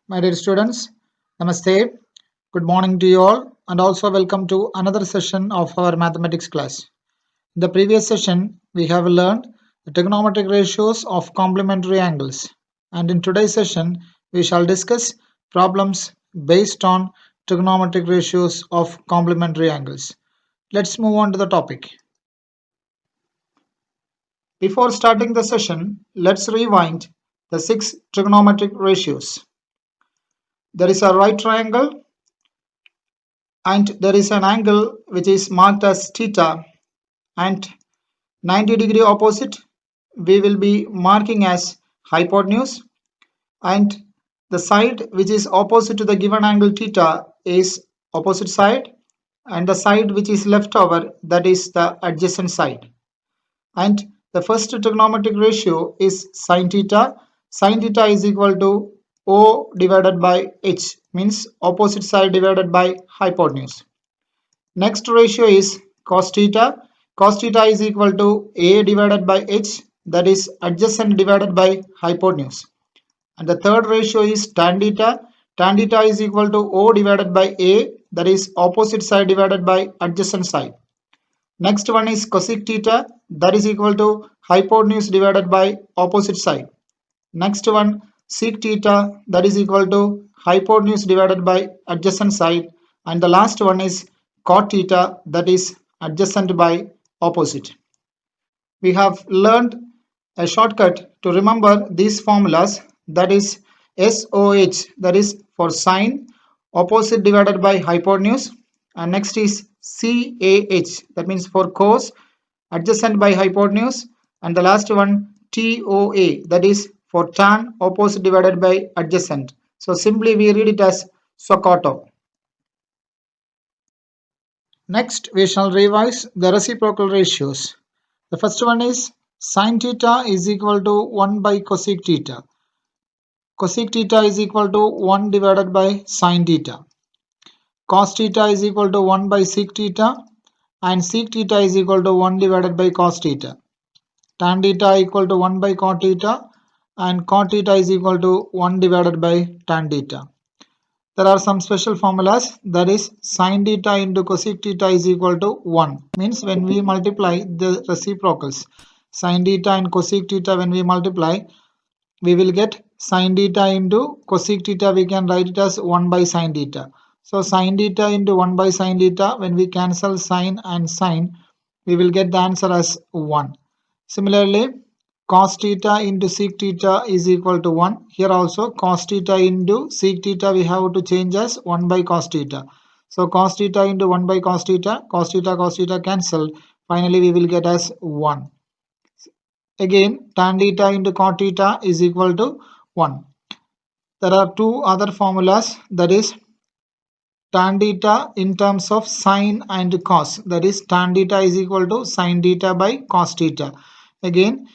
My dear students, Namaste. Good morning to you all, and also welcome to another session of our mathematics class. In the previous session, we have learned the trigonometric ratios of complementary angles, and in today's session, we shall discuss problems based on trigonometric ratios of complementary angles. Let's move on to the topic. Before starting the session, let's rewind the 6 trigonometric ratios. There is a right triangle and there is an angle which is marked as theta, and 90-degree opposite we will be marking as hypotenuse, and the side which is opposite to the given angle theta is opposite side, and the side which is left over, that is the adjacent side. And the first trigonometric ratio is sin theta. Sin theta is equal to O divided by H, means opposite side divided by hypotenuse. Next ratio is cos theta. Cos theta is equal to A divided by H, that is adjacent divided by hypotenuse. And the third ratio is tan theta. Tan theta is equal to O divided by A, that is opposite side divided by adjacent side. Next one is cosec theta, that is equal to hypotenuse divided by opposite side. Next one, sec theta, that is equal to hypotenuse divided by adjacent side. And the last one is cot theta, that is adjacent by opposite. We have learned a shortcut to remember these formulas, that is SOH, that is for sine, opposite divided by hypotenuse, and next is CAH, that means for cos, adjacent by hypotenuse, and the last one TOA, that is for tan, opposite divided by adjacent. So simply we read it as SOHCAHTO. Next, we shall revise the reciprocal ratios. The first one is sin theta is equal to 1 by cosec theta. Cosec theta is equal to 1 divided by sin theta. Cos theta is equal to 1 by sec theta, and sec theta is equal to 1 divided by cos theta. Tan theta equal to 1 by cot theta, and cot theta is equal to 1 divided by tan theta. There are some special formulas, that is sin theta into cosec theta is equal to 1, means when we multiply the reciprocals sin theta and cosec theta, when we multiply we will get sin theta into cosec theta, we can write it as 1 by sin theta. So sin theta into 1 by sin theta, when we cancel sin and sin, we will get the answer as 1. Similarly, cos theta into sec theta is equal to 1. Here also cos theta into sec theta we have to change as 1 by cos theta. So cos theta into 1 by cos theta cancel. Finally we will get as 1. Again, tan theta into cot theta is equal to 1. There are two other formulas, that is tan theta in terms of sine and cos, that is tan theta is equal to sin theta by cos theta. Again,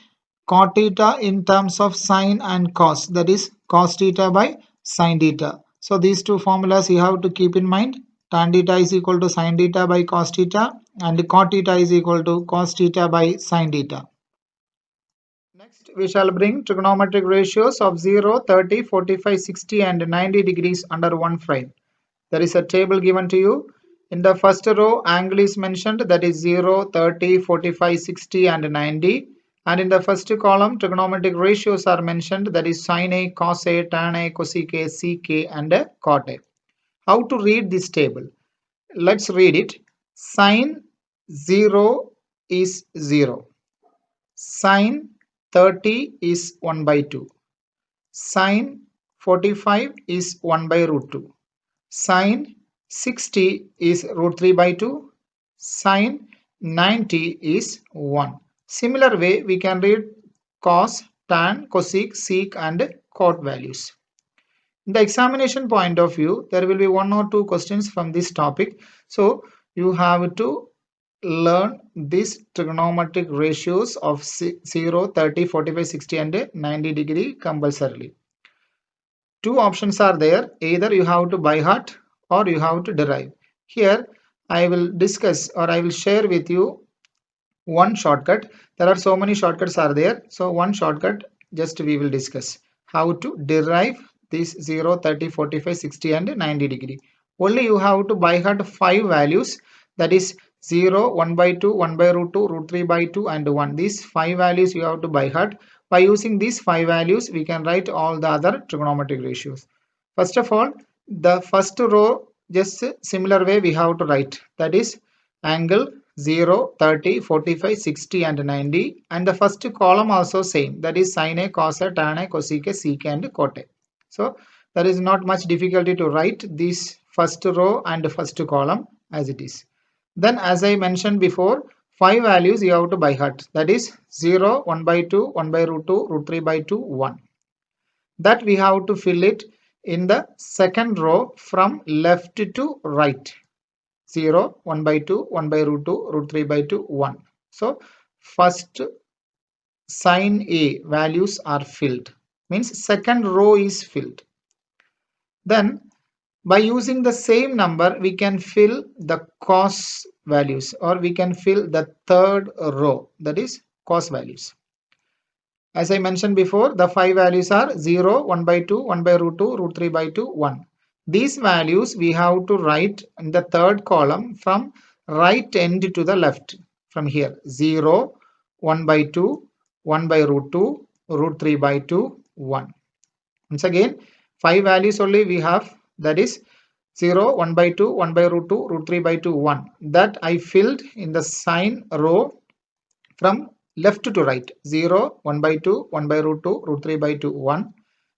cot theta in terms of sine and cos, that is cos theta by sin theta. So these two formulas you have to keep in mind. Tan theta is equal to sin theta by cos theta, and cot theta is equal to cos theta by sin theta. Next, we shall bring trigonometric ratios of 0, 30, 45, 60 and 90 degrees under one frame. There is a table given to you. In the first row, angle is mentioned, that is 0, 30, 45, 60 and 90. And in the first column, trigonometric ratios are mentioned, that is sin A, cos A, tan A, cosec A, sec A and cot A. How to read this table? Let's read it. Sin 0 is 0. Sin 30 is 1 by 2. Sin 45 is 1 by root 2. Sin 60 is root 3 by 2. Sin 90 is 1. Similar way we can read cos, tan, cosec, sec and cot values. In the examination point of view, there will be 1 or 2 questions from this topic. So you have to learn these trigonometric ratios of 0, 30, 45, 60 and 90 degree compulsorily. Two options are there, either you have to by heart or you have to derive. Here I will discuss or I will share with you one shortcut. There are so many shortcuts are there, so one shortcut just we will discuss how to derive this 0, 30, 45, 60 and 90 degree. Only you have to by heart 5 values, that is 0, 1 by 2, 1 by root 2, root 3 by 2 and 1. These 5 values you have to by heart. By using these 5 values we can write all the other trigonometric ratios. First of all, the first row just similar way we have to write, that is angle 0, 30, 45, 60 and 90, and the first column also same, that is sin A, cos A, tan A, cosec A, sec A and cot A. So there is not much difficulty to write this first row and first column as it is. Then as I mentioned before, 5 values you have to by heart, that is 0, 1 by 2, 1 by root 2, root 3 by 2, 1. That we have to fill it in the second row from left to right. 0, 1 by 2, 1 by root 2, root 3 by 2, 1. So first sin A values are filled, means second row is filled. Then by using the same number we can fill the cos values, or we can fill the third row, that is cos values. As I mentioned before, the 5 values are 0, 1 by 2, 1 by root 2, root 3 by 2, 1. These values we have to write in the third column from right end to the left. From here 0, 1 by 2, 1 by root 2, root 3 by 2, 1. Once again 5 values only we have, that is 0, 1 by 2, 1 by root 2, root 3 by 2, 1. That I filled in the sin row from left to right, 0, 1 by 2, 1 by root 2, root 3 by 2, 1.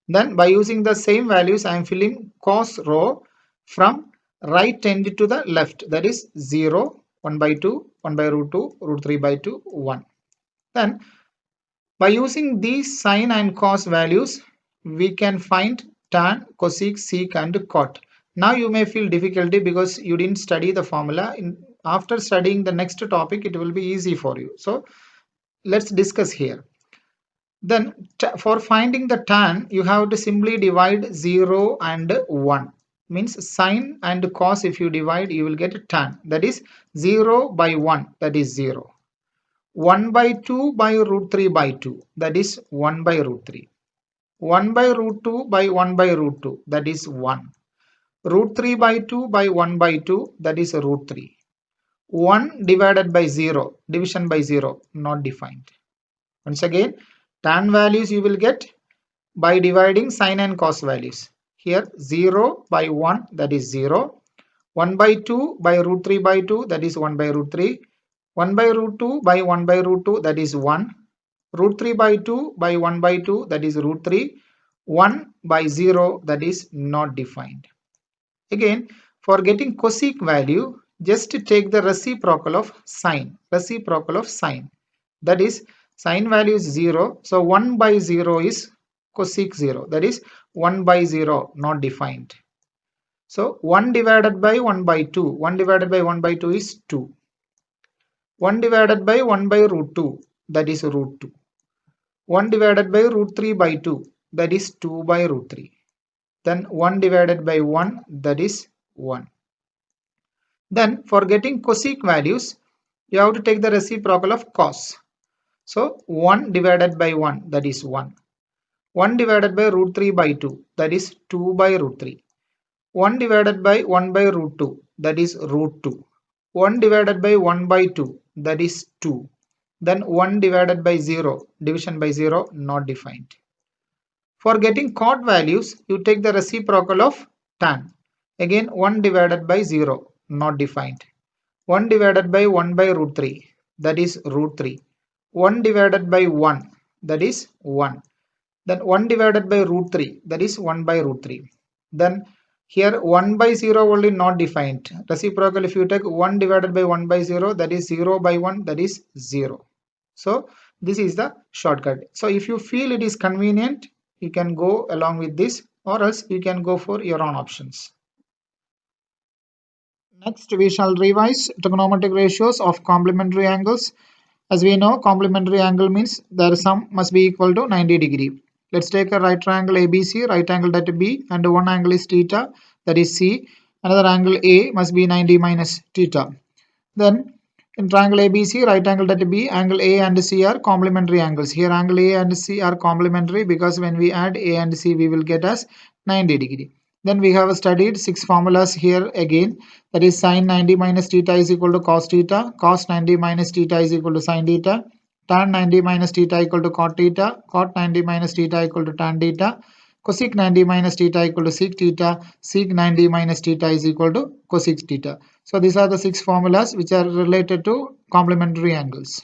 Then by using the same values I am filling cos row from right end to the left, that is 0, 1 by 2, 1 by root 2, root 3 by 2, 1. Then by using these sin and cos values we can find tan, cosec, sec and cot. Now you may feel difficulty because you didn't study the formula. After studying the next topic it will be easy for you. So let's discuss here. Then for finding the tan you have to simply divide 0 and 1, means sin and cos if you divide you will get tan, that is 0 by 1, that is 0. 1 by 2 by root 3 by 2, that is 1 by root 3. 1 by root 2 by 1 by root 2, that is 1. Root 3 by 2 by 1 by 2, that is root 3. 1 divided by 0, division by 0, not defined. Once again, tan values you will get by dividing sin and cos values. Here 0 by 1, that is 0. 1 by 2 by root 3 by 2, that is 1 by root 3. 1 by root 2 by 1 by root 2, that is 1. Root 3 by 2 by 1 by 2, that is root 3. 1 by 0, that is not defined. Again, for getting cosec value, just take the reciprocal of sine. That is sin value is 0. So 1 by 0 is cosec 0. That is 1 by 0 not defined. So 1 divided by 1 by 2. 1 divided by 1 by 2 is 2. 1 divided by 1 by root 2. That is root 2. 1 divided by root 3 by 2. That is 2 by root 3. Then 1 divided by 1. That is 1. Then for getting cosec values, you have to take the reciprocal of cos. So 1 divided by 1, that is 1. 1 divided by root 3 by 2, that is 2 by root 3. 1 divided by 1 by root 2, that is root 2. 1 divided by 1 by 2, that is 2. Then 1 divided by 0, division by 0, not defined. For getting cot values, you take the reciprocal of tan. Again 1 divided by 0, not defined. 1 divided by 1 by root 3, that is root 3. 1 divided by 1, that is 1. Then 1 divided by root 3, that is 1 by root 3. Then here 1 by 0 only not defined. Reciprocal if you take 1 divided by 1 by 0, that is 0 by 1, that is 0. So this is the shortcut. So if you feel it is convenient, you can go along with this, or else you can go for your own options. Next we shall revise trigonometric ratios of complementary angles. As we know, complementary angle means their sum must be equal to 90 degree. Let's take a right triangle ABC, right angle that B, and one angle is theta, that is C. Another angle A must be 90 minus theta. Then In triangle ABC, right angle at B, angle A and C are complementary angles. Here angle A and C are complementary because when we add A and C, we will get as 90 degree. Then we have studied 6 formulas here again. That is sin 90 minus theta is equal to cos 90 minus theta is equal to sin theta, tan 90 minus theta equal to cot 90 minus theta equal to tan theta, cosec 90 minus theta equal to sec 90 minus theta is equal to cosec theta. So these are the 6 formulas which are related to complementary angles.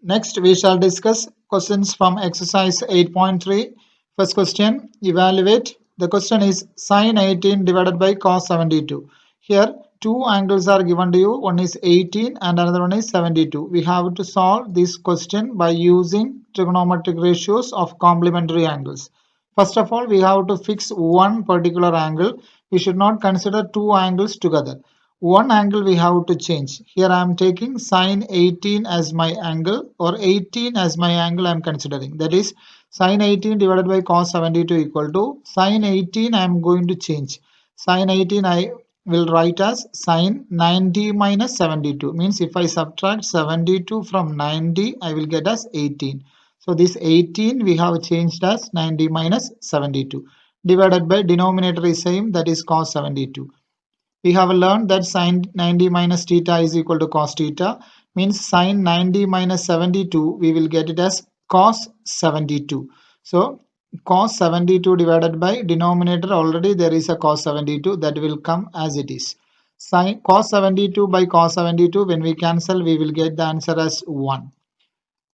Next we shall discuss questions from exercise 8.3. First question, evaluate. The question is sin 18 divided by cos 72. Here two angles are given to you. One is 18 and another one is 72. We have to solve this question by using trigonometric ratios of complementary angles. First of all, we have to fix one particular angle. We should not consider two angles together. One angle we have to change. Here I am taking sin 18 as my angle, or 18 as my angle I am considering. That is sin 18 divided by cos 72 equal to sin 18 I am going to change. Sin 18 I will write as sin 90 minus 72. Means if I subtract 72 from 90, I will get as 18. So this 18 we have changed as 90 minus 72. Divided by denominator is same, that is cos 72. We have learned that sin 90 minus theta is equal to cos theta. Means sin 90 minus 72, we will get it as cos 72. So cos 72 divided by denominator, already there is a cos 72, that will come as it is. Sin cos 72 by cos 72, when we cancel, we will get the answer as 1.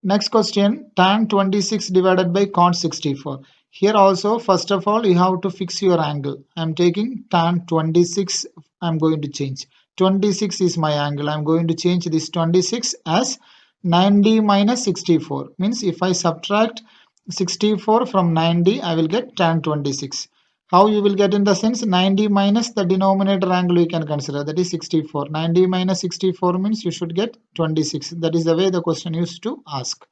Next question, tan 26 divided by cot 64. Here also, first of all, you have to fix your angle. I am taking tan 26, I am going to change. 26 is my angle. I am going to change this 26 as 90 minus 64. Means if I subtract 64 from 90, I will get tan 26. How you will get, in the sense 90 minus the denominator angle you can consider, that is 64. 90 minus 64 means you should get 26. That is the way the question used to ask.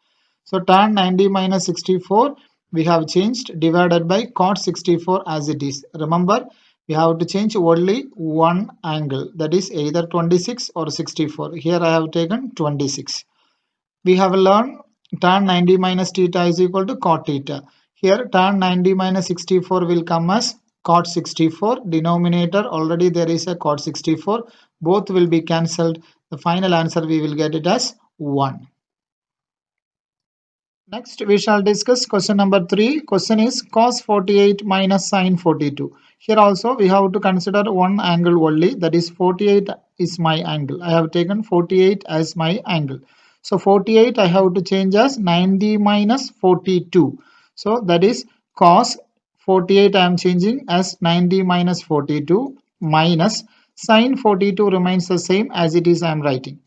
So tan 90 minus 64 we have changed, divided by cot 64 as it is. Remember, we have to change only one angle, that is either 26 or 64. Here I have taken 26. We have learned tan 90 minus theta is equal to cot theta. Here tan 90 minus 64 will come as cot 64. Denominator, already there is a cot 64. Both will be cancelled. The final answer we will get it as 1. Next we shall discuss question number 3. Question is cos 48 minus sin 42. Here also we have to consider one angle only, that is 48 is my angle. I have taken 48 as my angle. So 48 I have to change as 90 minus 42. So that is cos 48 I am changing as 90 minus 42 minus sin 42 remains the same as it is I am writing.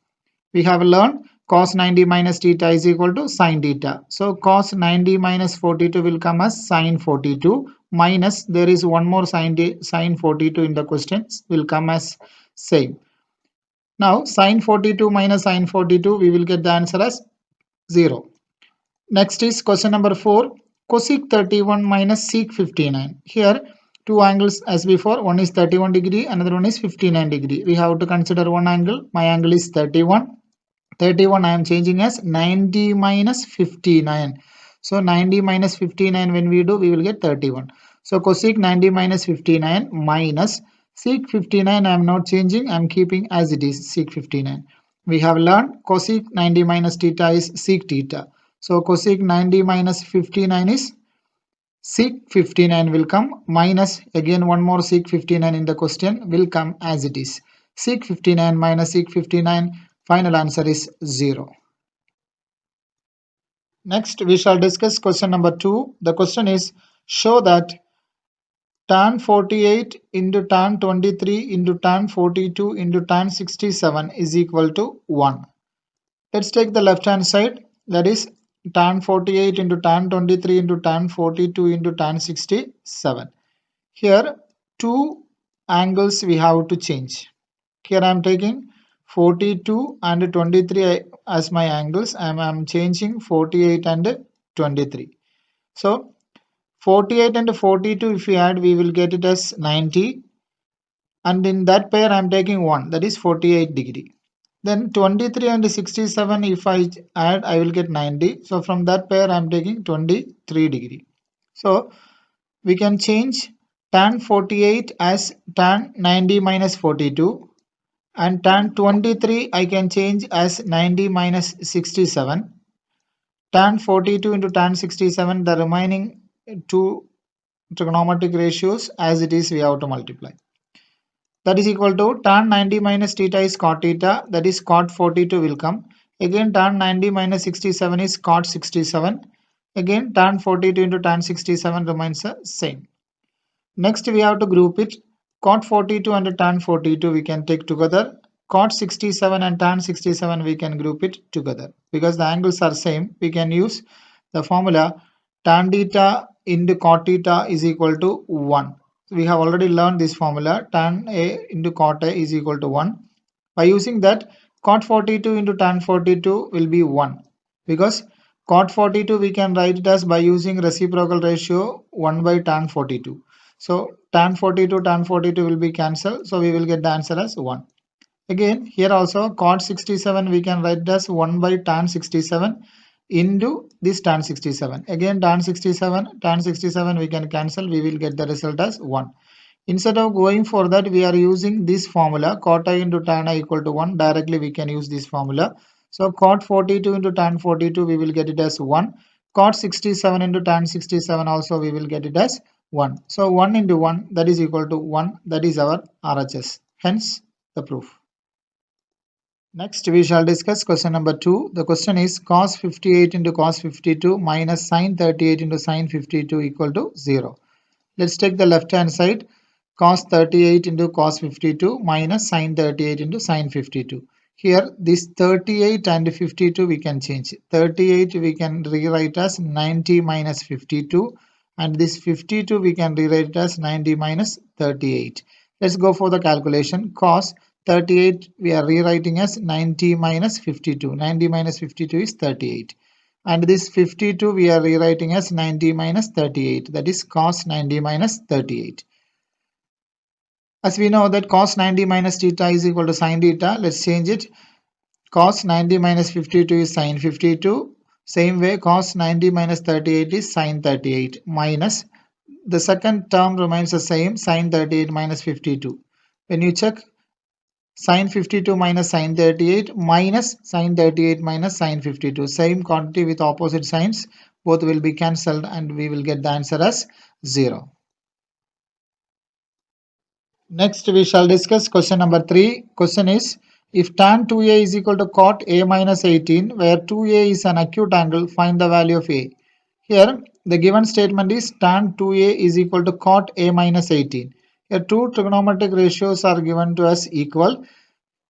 We have learned cos 90 minus theta is equal to sin theta. So cos 90 minus 42 will come as sin 42 minus, there is one more sin 42 in the questions, will come as same. Now sin 42 minus sin 42, we will get the answer as 0. Next is question number 4. Cosec 31 minus sec 59. Here two angles as before, one is 31 degree, another one is 59 degree. We have to consider one angle. My angle is 31. 31 I am changing as 90 minus 59. So 90 minus 59 when we do, we will get 31. So cosec 90 minus 59 minus sec 59 I am not changing, I am keeping as it is, sec 59. We have learned cosec 90 minus theta is sec theta. So cosec 90 minus 59 is sec 59 will come, minus again one more sec 59 in the question will come as it is. Sec 59 minus sec 59, final answer is 0. Next we shall discuss question number 2. The question is, show that tan 48 into tan 23 into tan 42 into tan 67 is equal to 1. Let's take the left hand side, that is tan 48 into tan 23 into tan 42 into tan 67. Here two angles we have to change. Here I am taking 42 and 23 as my angles. I am changing 48 and 23. So 48 and 42 if we add, we will get it as 90. and in that pair I am taking 1, that is 48 degree. Then 23 and 67 if I add, I will get 90. So from that pair I am taking 23 degree. So we can change tan 48 as tan 90 minus 42, and tan 23 I can change as 90 minus 67. Tan 42 into tan 67, the remaining two trigonometric ratios as it is we have to multiply. That is equal to tan 90 minus theta is cot theta, that is cot 42 will come. Again tan 90 minus 67 is cot 67. Again tan 42 into tan 67 remains the same. Next we have to group it. Cot 42 and tan 42 we can take together. Cot 67 and tan 67 we can group it together. Because the angles are same, we can use the formula tan theta into cot theta is equal to 1. We have already learned this formula, tan A into cot A is equal to 1. By using that, cot 42 into tan 42 will be 1. Because cot 42 we can write it as by using reciprocal ratio 1 by tan 42. So tan 42 will be cancelled. So we will get the answer as 1. Again, here also cot 67 we can write it as 1 by tan 67 into this tan 67. Again tan 67 we can cancel. We will get the result as 1. Instead of going for that, we are using this formula cot I into tan I equal to 1. Directly we can use this formula. So cot 42 into tan 42 we will get it as 1. Cot 67 into tan 67 also we will get it as 1. So 1 into 1, that is equal to 1. That is our RHS. Hence the proof. Next we shall discuss question number 2. The question is cos 58 into cos 52 minus sin 38 into sin 52 equal to 0. Let's take the left hand side. Cos 38 into cos 52 minus sin 38 into sin 52. Here this 38 and 52 we can change. 38 we can rewrite as 90 minus 52, and this 52 we can rewrite as 90 minus 38. Let's go for the calculation. Cos 38 we are rewriting as 90 minus 52. 90 minus 52 is 38. And this 52 we are rewriting as 90 minus 38. That is cos 90 minus 38. As we know that cos 90 minus theta is equal to sin theta, let's change it. Cos 90 minus 52 is sin 52. Same way cos 90 minus 38 is sin 38 minus the second term remains the same, sin 38 minus 52. When you check sin 52 minus sin 38 minus sin 38 minus sin 52, same quantity with opposite signs, both will be cancelled and we will get the answer as 0. Next we shall discuss question number 3. Question is, if tan 2a is equal to cot a minus 18, where 2a is an acute angle, find the value of a. Here the given statement is tan 2a is equal to cot a minus 18. Here two trigonometric ratios are given to us equal.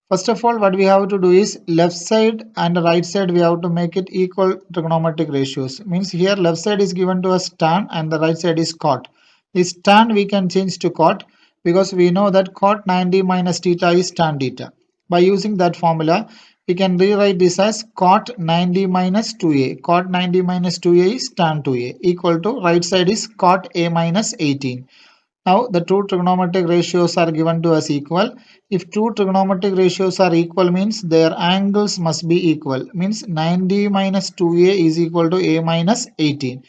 First of all, what we have to do is left side and right side we have to make it equal trigonometric ratios. Means here left side is given to us tan and the right side is cot. This tan we can change to cot because we know that cot 90 minus theta is tan theta. By using that formula, we can rewrite this as cot 90 minus 2a. Cot 90 minus 2a is tan 2a equal to right side is cot a minus 18. Now the two trigonometric ratios are given to us equal. If two trigonometric ratios are equal means their angles must be equal. Means 90 minus 2a is equal to a minus 18.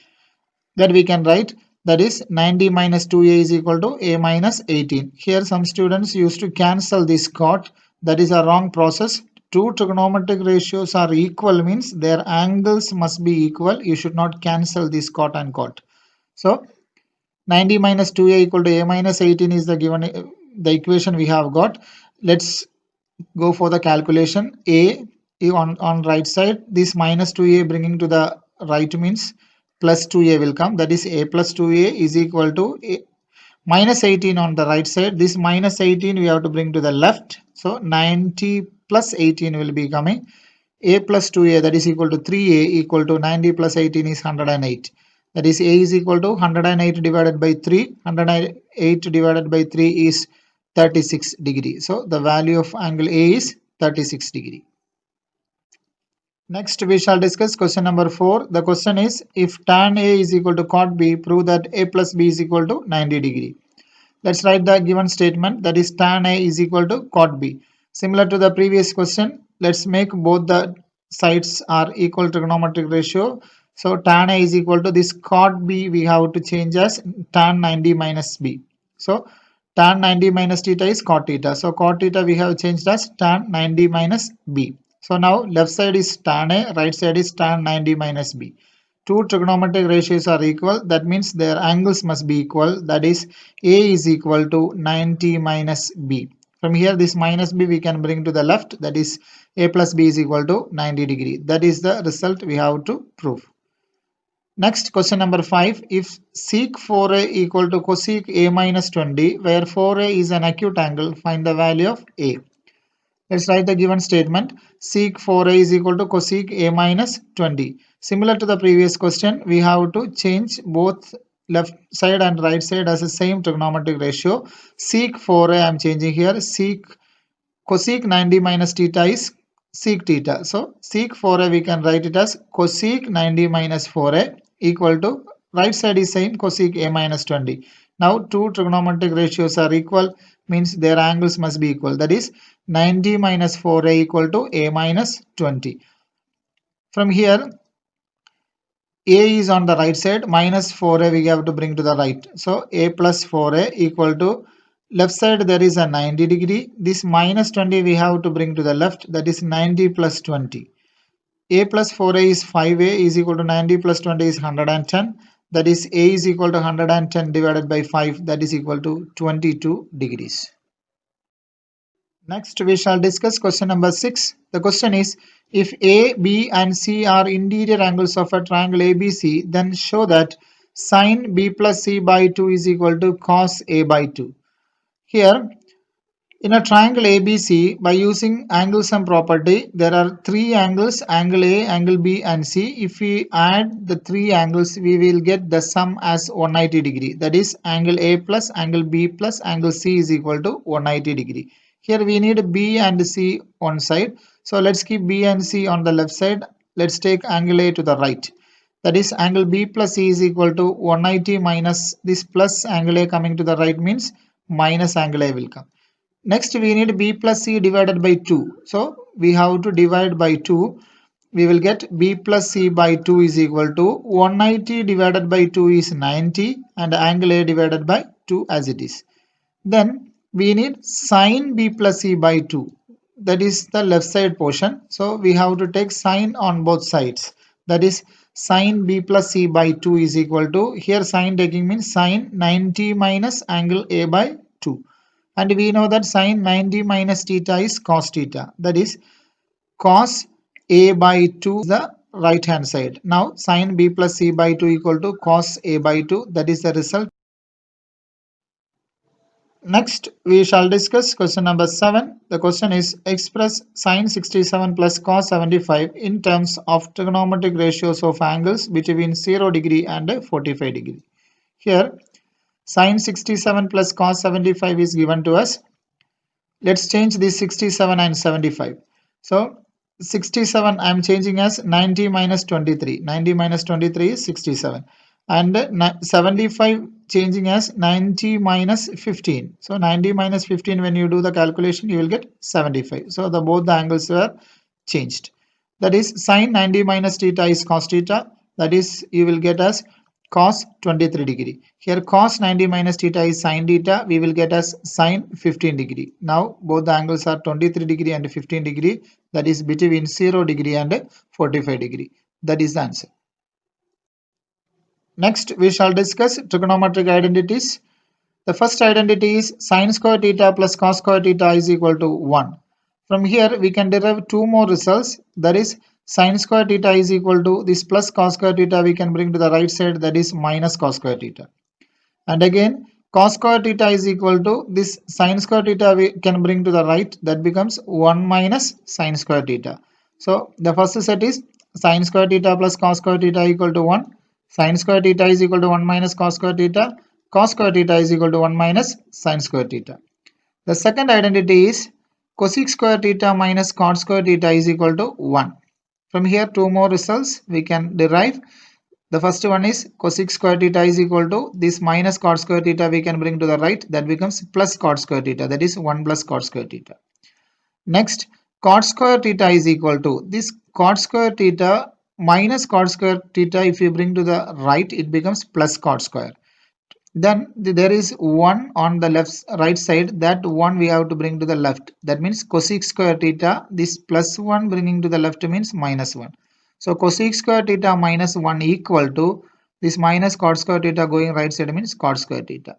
That we can write, that is 90 minus 2a is equal to a minus 18. Here some students used to cancel this cot. That is a wrong process. Two trigonometric ratios are equal means their angles must be equal. You should not cancel this cot and cot. So 90 minus 2a equal to a minus 18 is the given the equation we have got. Let's go for the calculation. A on right side, this minus 2a bringing to the right means plus 2a will come. That is a plus 2a is equal to a minus 18 on the right side. This minus 18 we have to bring to the left. So 90 plus 18 will be coming. A plus 2a, that is equal to 3a equal to 90 plus 18 is 108. That is a is equal to 108 divided by 3. 108 divided by 3 is 36 degree. So the value of angle A is 36 degree. Next we shall discuss question number 4. The question is, if tan A is equal to cot B, prove that A plus B is equal to 90 degree. Let's write the given statement, that is tan A is equal to cot B. Similar to the previous question, let's make both the sides are equal trigonometric ratio. So tan A is equal to this cot B, we have to change as tan 90 minus B. So tan 90 minus theta is cot theta. So cot theta we have changed as tan 90 minus B. So now left side is tan A, right side is tan 90 minus B. Two trigonometric ratios are equal, that means their angles must be equal, that is A is equal to 90 minus B. From here this minus B we can bring to the left, that is A plus B is equal to 90 degree. That is the result we have to prove. Next, question number 5. If sec 4a equal to cosec a minus 20, where 4a is an acute angle, find the value of a. Let's write the given statement. Sec 4a is equal to cosec a minus 20. Similar to the previous question, we have to change both left side and right side as the same trigonometric ratio. Sec 4a I am changing here. Cosec 90 minus theta is sec theta. So sec 4a we can write it as cosec 90 minus 4a equal to, right side is same, cosec a minus 20. Now two trigonometric ratios are equal, means their angles must be equal, that is 90 minus 4a equal to a minus 20. From here a is on the right side, minus 4a we have to bring to the right. So a plus 4a equal to, left side there is a 90 degree. This minus 20 we have to bring to the left, that is 90 plus 20. A plus 4a is 5a is equal to 90 plus 20 is 110. That is a is equal to 110 divided by 5, that is equal to 22 degrees. Next, we shall discuss question number 6. The question is, if A, B and C are interior angles of a triangle ABC, then show that sine B plus C by 2 is equal to cos A by 2. Here, in a triangle ABC, by using angle sum property, there are three angles, angle A, angle B and C. If we add the three angles, we will get the sum as 180 degree. That is, angle A plus angle B plus angle C is equal to 180 degree. Here we need B and C on side. So let's keep B and C on the left side. Let's take angle A to the right. That is, angle B plus C is equal to 180 minus this plus angle A coming to the right means minus angle A will come. Next we need B plus C divided by 2. So we have to divide by 2. We will get B plus C by 2 is equal to 180 divided by 2 is 90 and angle A divided by 2 as it is. Then we need sine B plus C by 2. That is the left side portion. So we have to take sine on both sides. That is, sine B plus C by 2 is equal to, here sine taking means sine 90 minus angle A by 2. And we know that sine 90 minus theta is cos theta. That is, cos A by 2 is the right hand side. Now sine B plus C by 2 equal to cos A by 2. That is the result. Next, we shall discuss question number 7. The question is, express sine 67 plus cos 75 in terms of trigonometric ratios of angles between 0 degree and 45 degree. Here, sine 67 plus cos 75 is given to us. Let's change this 67 and 75. So, 67 I am changing as 90 minus 23. 90 minus 23 is 67. And 75 changing as 90 minus 15. So 90 minus 15, when you do the calculation, you will get 75. So both the angles were changed. That is, sine 90 minus theta is cos theta. That is, you will get as cos 23 degree. Here cos 90 minus theta is sine theta. We will get as sine 15 degree. Now both the angles are 23 degree and 15 degree. That is between 0 degree and 45 degree. That is the answer. Next, we shall discuss trigonometric identities. The first identity is sin square theta plus cos square theta is equal to 1. From here, we can derive two more results. That is, sin square theta is equal to this plus cos square theta we can bring to the right side, that is minus cos square theta. And again, cos square theta is equal to this sin square theta we can bring to the right, that becomes 1 minus sin square theta. So, the first set is sin square theta plus cos square theta equal to 1. Sin square theta is equal to 1 minus cos square theta. Cos square theta is equal to 1 minus sin square theta. The second identity is cosec square theta minus cot square theta is equal to 1. From here, two more results we can derive. The first one is cosec square theta is equal to this minus cot square theta we can bring to the right, that becomes plus cot square theta, that is 1 plus cot square theta. Next, cot square theta is equal to this cot square theta minus cot square theta, if you bring to the right it becomes plus cot square. Then there is 1 on the right side, that 1 we have to bring to the left, that means cosec square theta, this plus 1 bringing to the left means minus 1. So cosec square theta minus 1 equal to this minus cot square theta going right side means cot square theta.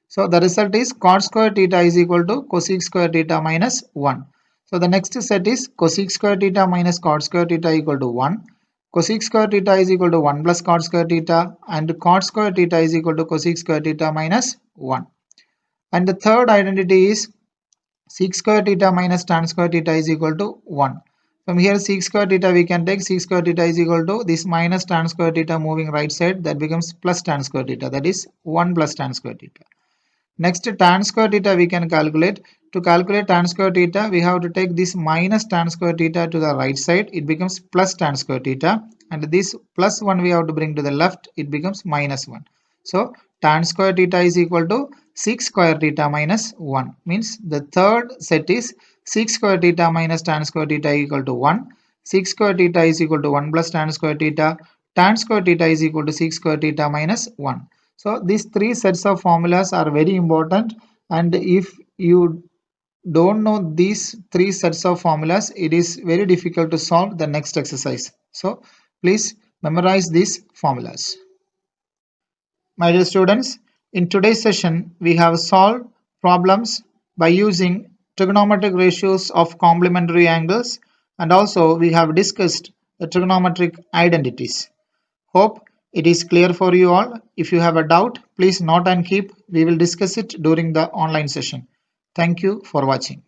So the result is cot square theta is equal to cosec square theta minus 1. So the next set is cosec square theta minus cot square theta equal to 1. Cosec square theta is equal to 1 plus cot square theta, and cot square theta is equal to cosec square theta minus 1. And the third identity is sec square theta minus tan square theta is equal to 1. From here sec square theta we can take sec square theta is equal to this minus tan square theta moving right side, that becomes plus tan square theta, that is 1 plus tan square theta. Next, tan square theta we can calculate. To calculate tan square theta, we have to take this minus tan square theta to the right side. It becomes plus tan square theta. And this plus 1 we have to bring to the left. It becomes minus 1. So, tan square theta is equal to sec square theta minus 1. Means the third set is sec square theta minus tan square theta equal to 1. Sec square theta is equal to 1 plus tan square theta. Tan square theta is equal to sec square theta minus 1. So these three sets of formulas are very important, and if you don't know these three sets of formulas, it is very difficult to solve the next exercise. So please memorize these formulas. My dear students, in today's session we have solved problems by using trigonometric ratios of complementary angles, and also we have discussed the trigonometric identities. Hope it is clear for you all. If you have a doubt, please note and keep. We will discuss it during the online session. Thank you for watching.